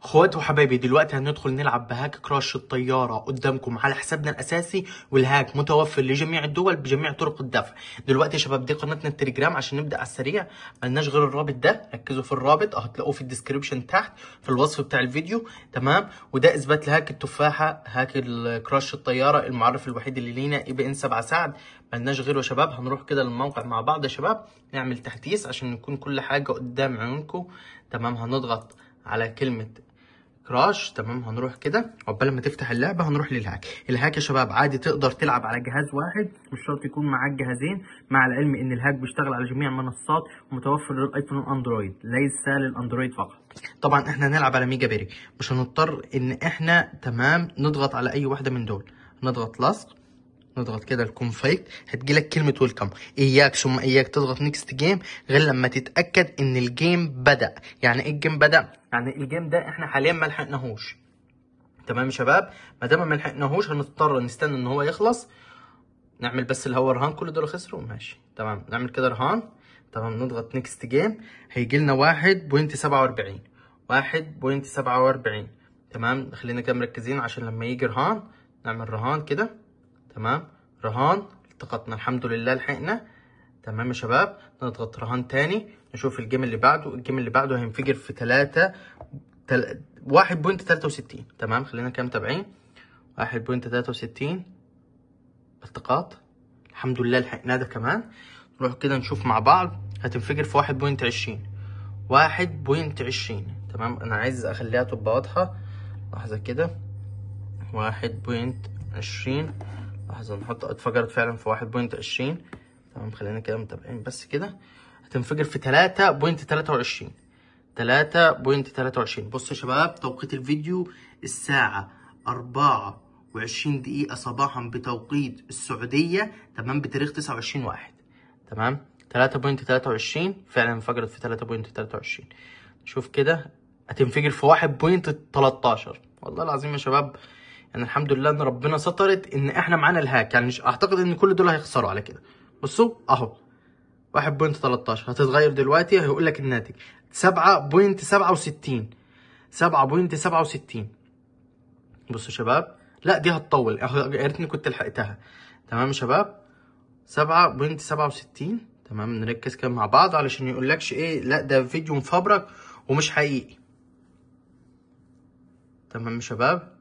اخواتي وحبايبي، دلوقتي هندخل نلعب بهاك كراش الطيارة قدامكم على حسابنا الأساسي، والهاك متوفر لجميع الدول بجميع طرق الدفع. دلوقتي يا شباب دي قناتنا التليجرام عشان نبدأ على السريع. ملناش غير الرابط ده، ركزوا في الرابط هتلاقوه في الديسكريبشن تحت في الوصف بتاع الفيديو. تمام، وده إثبات لهاك التفاحة، هاك الكراش الطيارة المعرف الوحيد اللي لينا IBN 7 سعد. ملناش غيره يا شباب. هنروح كده للموقع مع بعض يا شباب، نعمل تحديث عشان يكون كل حاجة قدام عيونكم. تمام، هنضغط على كلمة كراش. تمام، هنروح كده عقبال ما تفتح اللعبه هنروح للهاك. الهاك يا شباب عادي تقدر تلعب على جهاز واحد، مش شرط يكون معاك جهازين، مع العلم ان الهاك بيشتغل على جميع المنصات ومتوفر للايفون والاندرويد، ليس للاندرويد فقط. طبعا احنا هنلعب على ميجا بيري، مش هنضطر ان احنا تمام نضغط على اي واحده من دول. نضغط لصق، نضغط كده الكونفيج، هتجيلك كلمة ويلكم. اياك ثم اياك تضغط نيكست جيم غير لما تتأكد ان الجيم بدأ. يعني ايه الجيم بدأ؟ يعني الجيم ده احنا حاليا ما لحقناهوش. تمام يا شباب، ما دام ما لحقناهوش هنضطر نستنى ان هو يخلص. نعمل بس اللي هو رهان، كل دول خسروا ماشي. تمام، نعمل كده رهان. تمام، نضغط نيكست جيم، هيجي لنا 1.47 1.47. تمام، خلينا كده مركزين عشان لما يجي رهان نعمل رهان كده. تمام، رهان التقطنا الحمد لله لحقنا. تمام يا شباب، نضغط رهان تاني نشوف الجيم اللي بعده. الجيم اللي بعده هينفجر في 1.63. تمام، خلينا كده متابعين. 1.63 التقاط، الحمد لله لحقنا ده كمان. نروح كده نشوف مع بعض، هتنفجر في 1.20 1.20. تمام، انا عايز اخليها تبقى واضحة، لحظة كده. 1.20 لحظة، نحط اتفجرت فعلا في 1.20. تمام، خلينا كده متابعين بس كده. هتنفجر في 3.23 3.23. بصوا يا شباب، توقيت الفيديو الساعة 24 دقيقة صباحا بتوقيت السعودية. تمام، بتاريخ 29/1. تمام، 3.23 فعلا انفجرت في 3.23. شوف كده، هتنفجر في 1.13. والله العظيم يا شباب، يعني الحمد لله ان ربنا سترت ان احنا معانا الهاك. يعني مش اعتقد ان كل دول هيخسروا على كده. بصوا اهو 1.13 هتتغير دلوقتي، هيقول لك الناتج 7.67 7.67. بصوا يا شباب، لا دي هتطول، يا ريتني كنت لحقتها. تمام يا شباب، 7.67. تمام، نركز كده مع بعض علشان يقولكش ايه، لا ده فيديو مفبرك ومش حقيقي. تمام يا شباب،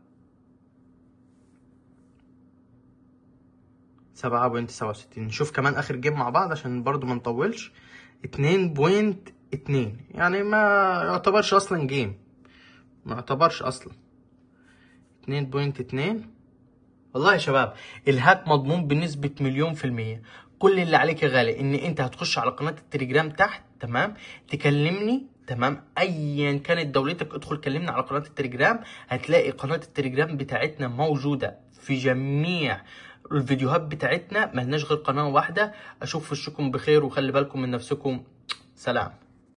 7.67. نشوف كمان اخر جيم مع بعض عشان برضو ما نطولش. 2.2 يعني ما يعتبرش اصلا جيم، ما يعتبرش اصلا. 2.2. والله يا شباب الهاك مضمون بنسبة 1,000,000%. كل اللي عليك يا غالي ان انت هتخش على قناة التليجرام تحت. تمام، تكلمني. تمام، ايا كانت دولتك ادخل كلمني على قناة التليجرام. هتلاقي قناة التليجرام بتاعتنا موجودة في جميع الفيديوهات بتاعتنا، ملناش غير قناة واحدة. اشوف وشكم بخير وخلي بالكم من نفسكم. سلام.